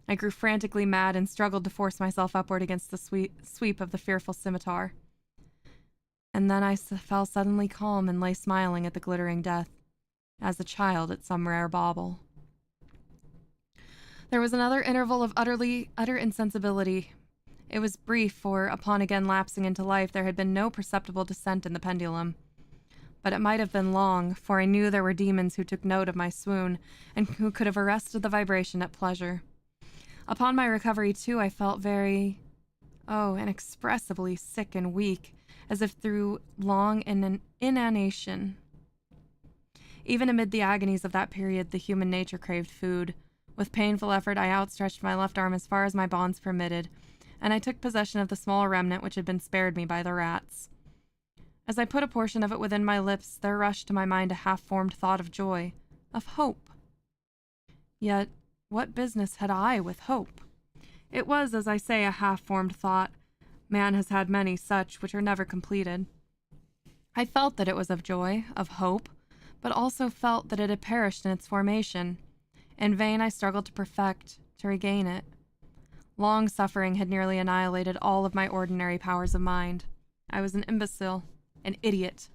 I grew frantically mad and struggled to force myself upward against the sweep of the fearful scimitar. And then I fell suddenly calm and lay smiling at the glittering death, as a child at some rare bauble. There was another interval of utter insensibility. It was brief, for upon again lapsing into life there had been no perceptible descent in the pendulum. But it might have been long, for I knew there were demons who took note of my swoon, and who could have arrested the vibration at pleasure. Upon my recovery, too, I felt very, inexpressibly sick and weak, as if through long inanition. Even amid the agonies of that period, the human nature craved food. With painful effort, I outstretched my left arm as far as my bonds permitted, and I took possession of the small remnant which had been spared me by the rats. As I put a portion of it within my lips, there rushed to my mind a half-formed thought of joy, of hope. Yet, what business had I with hope? It was, as I say, a half-formed thought. Man has had many such, which are never completed. I felt that it was of joy, of hope, but also felt that it had perished in its formation. In vain I struggled to regain it. Long suffering had nearly annihilated all of my ordinary powers of mind. I was an imbecile, an idiot.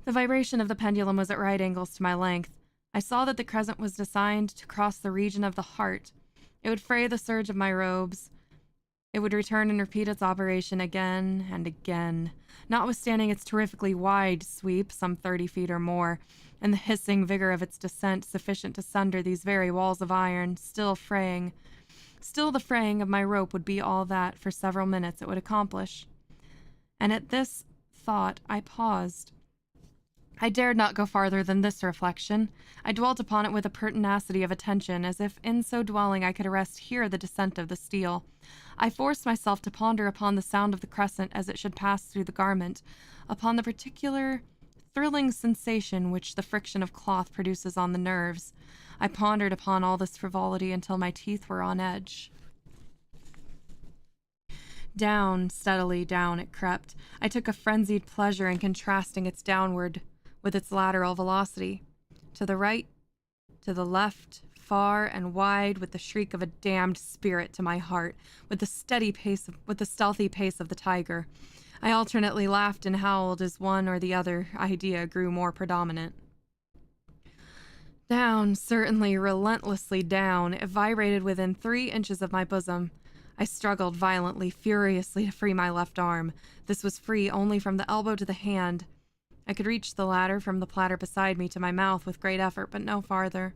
The vibration of the pendulum was at right angles to my length. I saw that the crescent was designed to cross the region of the heart. It would fray the serge of my robes. It would return and repeat its operation again and again, notwithstanding its terrifically wide sweep, some 30 feet or more, and the hissing vigor of its descent sufficient to sunder these very walls of iron, still fraying. Still the fraying of my rope would be all that, for several minutes, it would accomplish. And at this thought, I paused. I dared not go farther than this reflection. I dwelt upon it with a pertinacity of attention, as if in so dwelling I could arrest here the descent of the steel. I forced myself to ponder upon the sound of the crescent as it should pass through the garment, upon the particular thrilling sensation which the friction of cloth produces on the nerves. I pondered upon all this frivolity until my teeth were on edge. Down, steadily down it crept. I took a frenzied pleasure in contrasting its downward with its lateral velocity. To the right, to the left, far and wide, with the shriek of a damned spirit to my heart, with the stealthy pace of the tiger. I alternately laughed and howled as one or the other idea grew more predominant. Down, certainly relentlessly down, it vibrated within 3 inches of my bosom. I struggled violently, furiously to free my left arm. This was free only from the elbow to the hand. I could reach the latter from the platter beside me to my mouth with great effort, but no farther.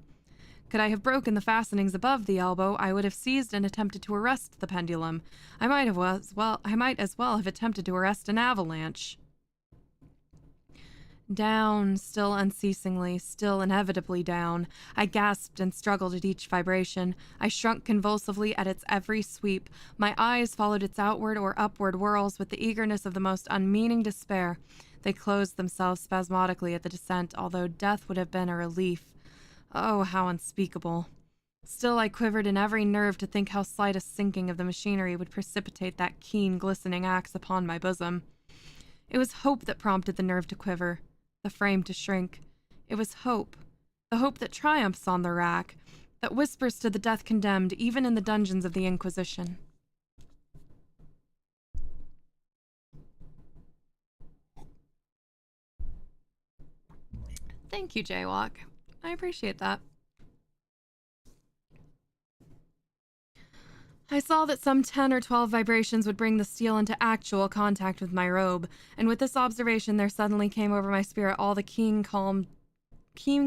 Could I have broken the fastenings above the elbow, I would have seized and attempted to arrest the pendulum. I might as well have attempted to arrest an avalanche. Down, still unceasingly, still inevitably down. I gasped and struggled at each vibration. I shrunk convulsively at its every sweep. My eyes followed its outward or upward whirls with the eagerness of the most unmeaning despair. They closed themselves spasmodically at the descent, although death would have been a relief. Oh, how unspeakable. Still I quivered in every nerve to think how slight a sinking of the machinery would precipitate that keen, glistening axe upon my bosom. It was hope that prompted the nerve to quiver, the frame to shrink. It was hope, the hope that triumphs on the rack, that whispers to the death-condemned even in the dungeons of the Inquisition. Thank you, Jaywalk. I appreciate that. I saw that some 10 or 12 vibrations would bring the steel into actual contact with my robe, and with this observation there suddenly came over my spirit all the keen,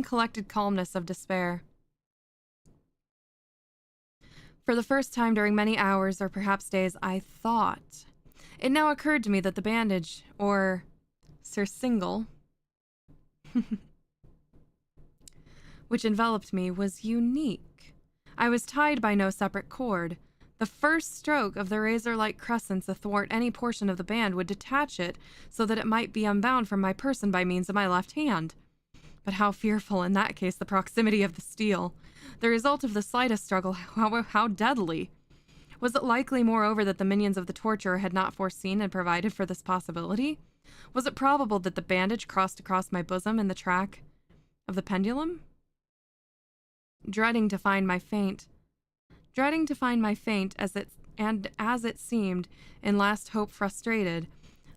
collected calmness of despair. For the first time during many hours, or perhaps days, I thought. It now occurred to me that the bandage, or surcingle, which enveloped me, was unique. I was tied by no separate cord. The first stroke of the razor-like crescents athwart any portion of the band would detach it so that it might be unbound from my person by means of my left hand. But how fearful in that case the proximity of the steel. The result of the slightest struggle, how deadly. Was it likely, moreover, that the minions of the torturer had not foreseen and provided for this possibility? Was it probable that the bandage crossed across my bosom in the track of the pendulum? Dreading to find my faint, as it seemed, in last hope frustrated,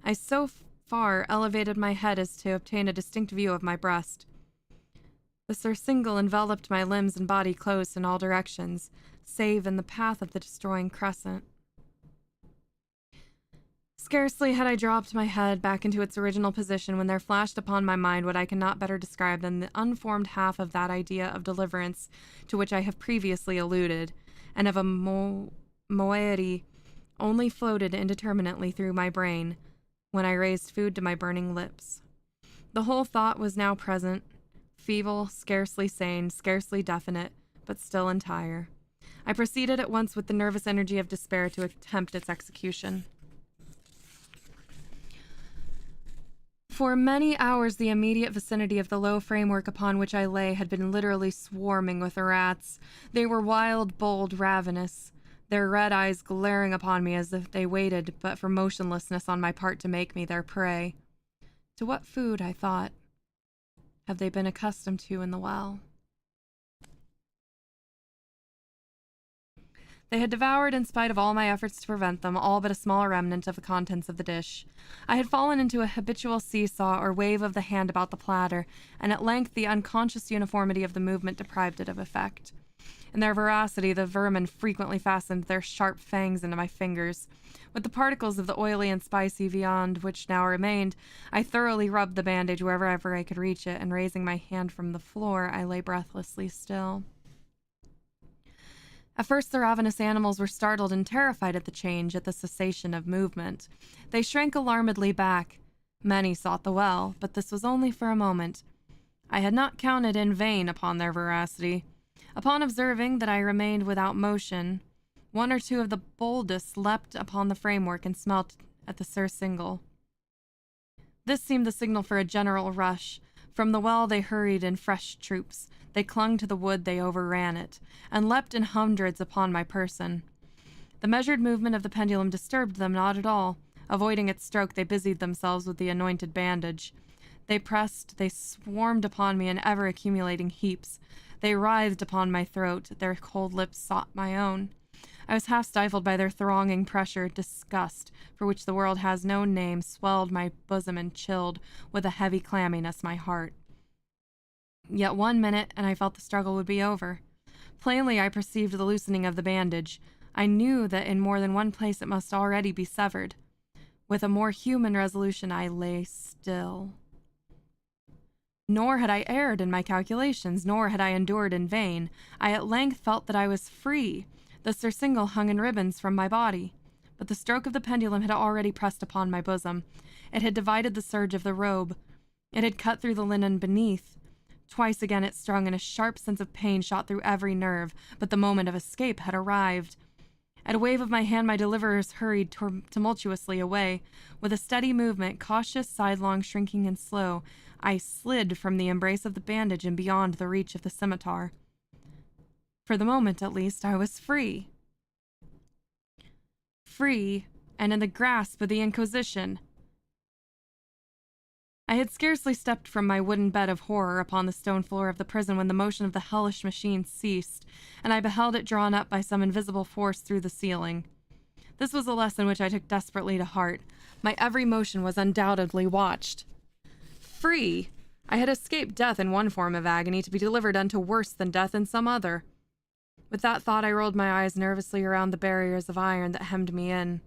I so far elevated my head as to obtain a distinct view of my breast. The surcingle enveloped my limbs and body close in all directions, save in the path of the destroying crescent. Scarcely had I dropped my head back into its original position when there flashed upon my mind what I cannot better describe than the unformed half of that idea of deliverance to which I have previously alluded, and of a moiety only floated indeterminately through my brain when I raised food to my burning lips. The whole thought was now present, feeble, scarcely sane, scarcely definite, but still entire. I proceeded at once with the nervous energy of despair to attempt its execution. For many hours the immediate vicinity of the low framework upon which I lay had been literally swarming with rats. They were wild, bold, ravenous, their red eyes glaring upon me as if they waited but for motionlessness on my part to make me their prey. To what food, I thought, have they been accustomed to in the well? They had devoured, in spite of all my efforts to prevent them, all but a small remnant of the contents of the dish. I had fallen into a habitual seesaw or wave of the hand about the platter, and at length the unconscious uniformity of the movement deprived it of effect. In their voracity, the vermin frequently fastened their sharp fangs into my fingers. With the particles of the oily and spicy viand which now remained, I thoroughly rubbed the bandage wherever I could reach it, and raising my hand from the floor, I lay breathlessly still. At first the ravenous animals were startled and terrified at the change, at the cessation of movement. They shrank alarmedly back. Many sought the well, but this was only for a moment. I had not counted in vain upon their veracity. Upon observing that I remained without motion, one or two of the boldest leapt upon the framework and smelt at the surcingle. This seemed the signal for a general rush. From the well they hurried in fresh troops. They clung to the wood, they overran it, and leapt in hundreds upon my person. The measured movement of the pendulum disturbed them not at all. Avoiding its stroke, they busied themselves with the anointed bandage. They pressed, they swarmed upon me in ever-accumulating heaps. They writhed upon my throat, their cold lips sought my own. I was half stifled by their thronging pressure. Disgust, for which the world has no name, swelled my bosom and chilled, with a heavy clamminess, my heart. Yet 1 minute, and I felt the struggle would be over. Plainly I perceived the loosening of the bandage. I knew that in more than one place it must already be severed. With a more human resolution, I lay still. Nor had I erred in my calculations, nor had I endured in vain. I at length felt that I was free. The surcingle hung in ribbons from my body. But the stroke of the pendulum had already pressed upon my bosom. It had divided the serge of the robe. It had cut through the linen beneath. Twice again it strung, and a sharp sense of pain shot through every nerve, but the moment of escape had arrived. At a wave of my hand, my deliverers hurried tumultuously away. With a steady movement, cautious, sidelong, shrinking, and slow, I slid from the embrace of the bandage and beyond the reach of the scimitar. For the moment, at least, I was free. Free, and in the grasp of the Inquisition. I had scarcely stepped from my wooden bed of horror upon the stone floor of the prison when the motion of the hellish machine ceased, and I beheld it drawn up by some invisible force through the ceiling. This was a lesson which I took desperately to heart. My every motion was undoubtedly watched. Free! I had escaped death in one form of agony to be delivered unto worse than death in some other. With that thought, I rolled my eyes nervously around the barriers of iron that hemmed me in.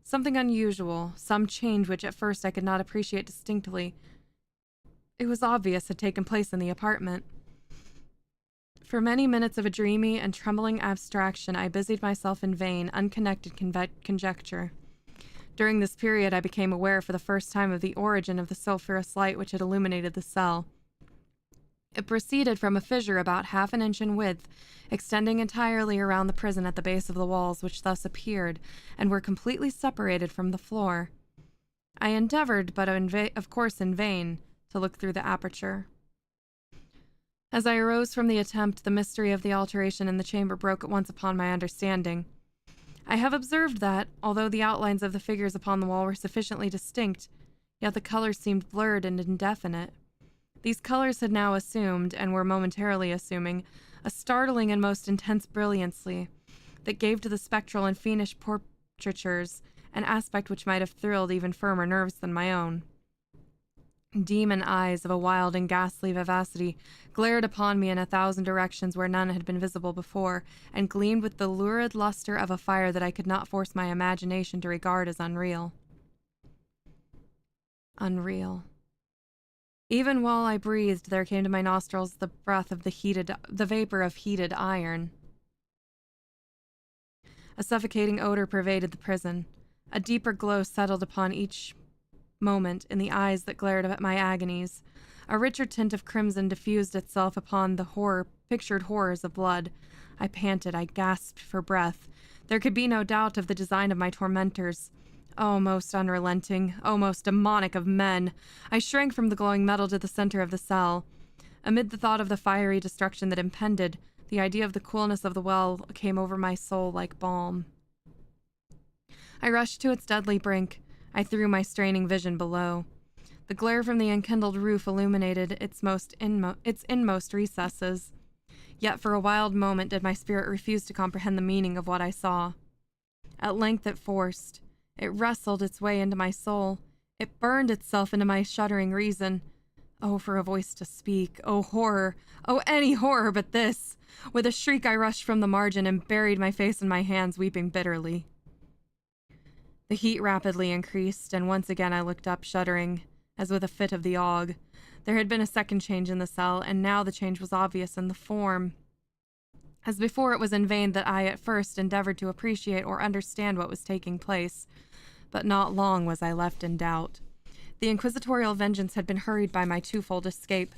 Something unusual, some change which at first I could not appreciate distinctly. It was obvious had taken place in the apartment. For many minutes of a dreamy and trembling abstraction, I busied myself in vain, unconnected conjecture. During this period, I became aware for the first time of the origin of the sulphurous light which had illuminated the cell. It proceeded from a fissure about half an inch in width, extending entirely around the prison at the base of the walls, which thus appeared, and were completely separated from the floor. I endeavored, but of course in vain, to look through the aperture. As I arose from the attempt, the mystery of the alteration in the chamber broke at once upon my understanding. I have observed that, although the outlines of the figures upon the wall were sufficiently distinct, yet the colors seemed blurred and indefinite. These colors had now assumed, and were momentarily assuming, a startling and most intense brilliancy that gave to the spectral and fiendish portraitures an aspect which might have thrilled even firmer nerves than my own. Demon eyes of a wild and ghastly vivacity glared upon me in 1,000 directions where none had been visible before, and gleamed with the lurid luster of a fire that I could not force my imagination to regard as unreal. Unreal. Even while I breathed, there came to my nostrils the breath of the vapor of heated iron. A suffocating odor pervaded the prison. A deeper glow settled upon each moment in the eyes that glared at my agonies. A richer tint of crimson diffused itself upon the pictured horrors of blood. I panted, I gasped for breath. There could be no doubt of the design of my tormentors. Oh, most unrelenting, oh, most demonic of men! I shrank from the glowing metal to the center of the cell. Amid the thought of the fiery destruction that impended, the idea of the coolness of the well came over my soul like balm. I rushed to its deadly brink. I threw my straining vision below. The glare from the enkindled roof illuminated its inmost recesses. Yet for a wild moment did my spirit refuse to comprehend the meaning of what I saw. At length it wrestled its way into my soul. It burned itself into my shuddering reason. Oh, for a voice to speak. Oh, horror. Oh, any horror but this. With a shriek, I rushed from the margin and buried my face in my hands, weeping bitterly. The heat rapidly increased, and once again I looked up, shuddering, as with a fit of the ague. There had been a second change in the cell, and now the change was obvious in the form. As before, it was in vain that I at first endeavored to appreciate or understand what was taking place, but not long was I left in doubt. The inquisitorial vengeance had been hurried by my twofold escape,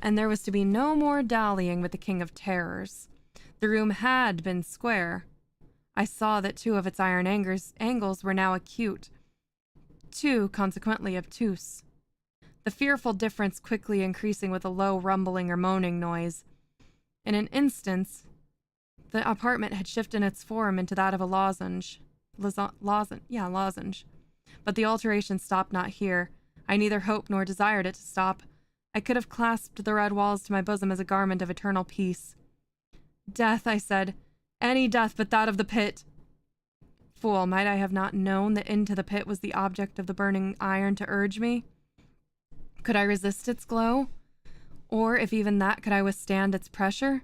and there was to be no more dallying with the King of Terrors. The room had been square. I saw that 2 of its iron angles were now acute, 2 consequently obtuse. The fearful difference quickly increasing with a low rumbling or moaning noise. In an instant, the apartment had shifted its form into that of a lozenge. Lozenge. But the alteration stopped not here. I neither hoped nor desired it to stop. I could have clasped the red walls to my bosom as a garment of eternal peace. Death, I said. Any death but that of the pit. Fool, might I have not known that into the pit was the object of the burning iron to urge me? Could I resist its glow? Or, if even that, could I withstand its pressure?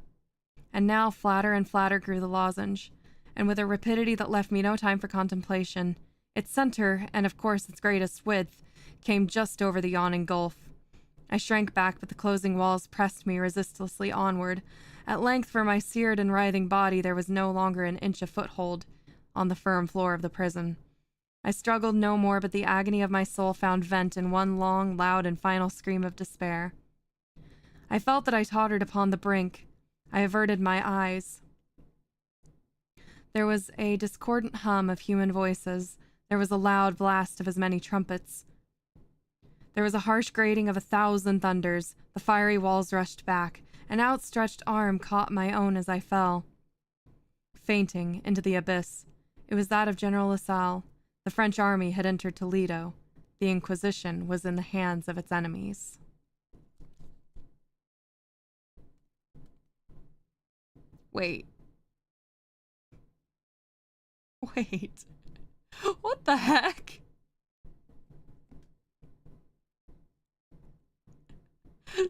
And now flatter and flatter grew the lozenge, and with a rapidity that left me no time for contemplation, its center, and of course its greatest width, came just over the yawning gulf. I shrank back, but the closing walls pressed me resistlessly onward. At length, for my seared and writhing body, there was no longer an inch of foothold on the firm floor of the prison. I struggled no more, but the agony of my soul found vent in one long, loud, and final scream of despair. I felt that I tottered upon the brink. I averted my eyes. There was a discordant hum of human voices. There was a loud blast of as many trumpets. There was a harsh grating of 1,000 thunders. The fiery walls rushed back. An outstretched arm caught my own as I fell, fainting, into the abyss. It was that of General Lasalle. The French army had entered Toledo. The Inquisition was in the hands of its enemies. Wait. What the heck?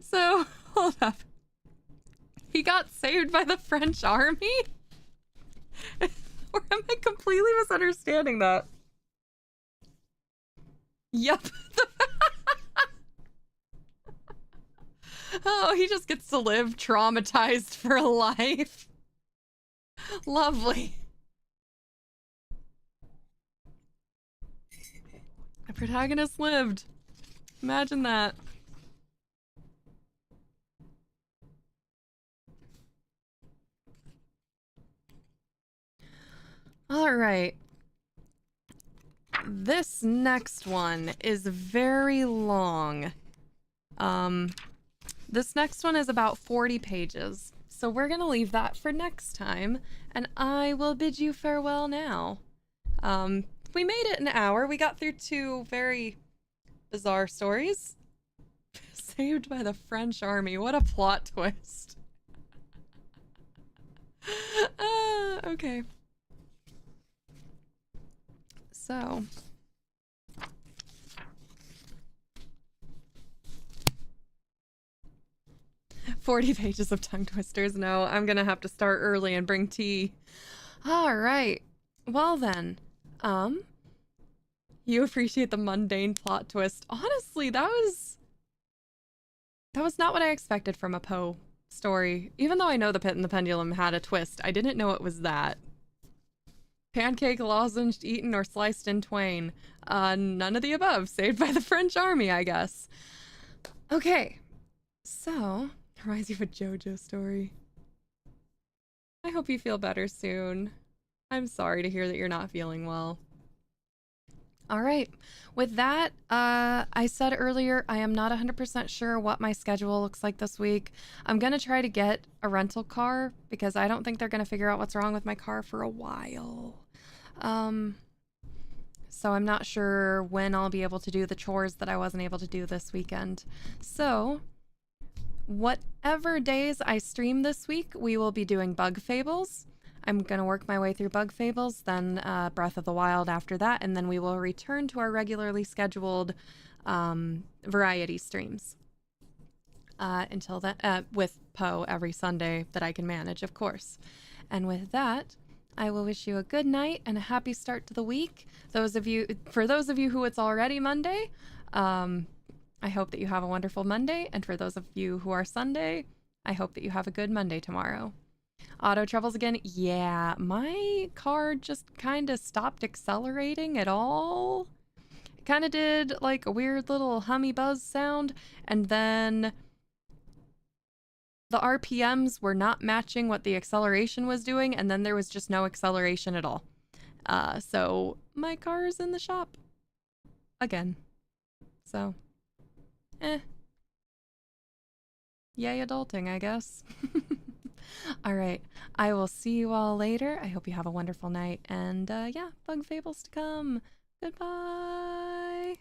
So, hold up. He got saved by the French army? Or am I completely misunderstanding that? Yup. Oh, he just gets to live traumatized for life. Lovely. The protagonist lived. Imagine that. All right. This next one is very long. This next one is about 40 pages. So we're going to leave that for next time, and I will bid you farewell now. We made it an hour. We got through 2 very bizarre stories. Saved by the French army. What a plot twist. Okay. So, "40 pages of tongue twisters. No, I'm gonna have to start early and bring tea. All right. Well then, you appreciate the mundane plot twist. Honestly, that was not what I expected from a Poe story. Even though I know The Pit and the Pendulum had a twist, I didn't know it was that. Pancake, lozenged, eaten, or sliced in twain. None of the above. Saved by the French army, I guess. Okay. So, reminds you of a JoJo story. I hope you feel better soon. I'm sorry to hear that you're not feeling well. All right. With that, I said earlier, I am not 100% sure what my schedule looks like this week. I'm going to try to get a rental car because I don't think they're going to figure out what's wrong with my car for a while. So I'm not sure when I'll be able to do the chores that I wasn't able to do this weekend. So, whatever days I stream this week, we will be doing Bug Fables. I'm going to work my way through Bug Fables, then Breath of the Wild after that, and then we will return to our regularly scheduled variety streams. Until then, with Poe every Sunday that I can manage, of course. And with that, I will wish you a good night and a happy start to the week. For those of you who it's already Monday, I hope that you have a wonderful Monday. And for those of you who are Sunday, I hope that you have a good Monday tomorrow. Auto troubles again? Yeah, my car just kind of stopped accelerating at all. It kind of did like a weird little hummy buzz sound, and then the RPMs were not matching what the acceleration was doing, and then there was just no acceleration at all. So my car is in the shop again. So, yay adulting, I guess. All right, I will see you all later. I hope you have a wonderful night, and yeah, bug fables to come. Goodbye.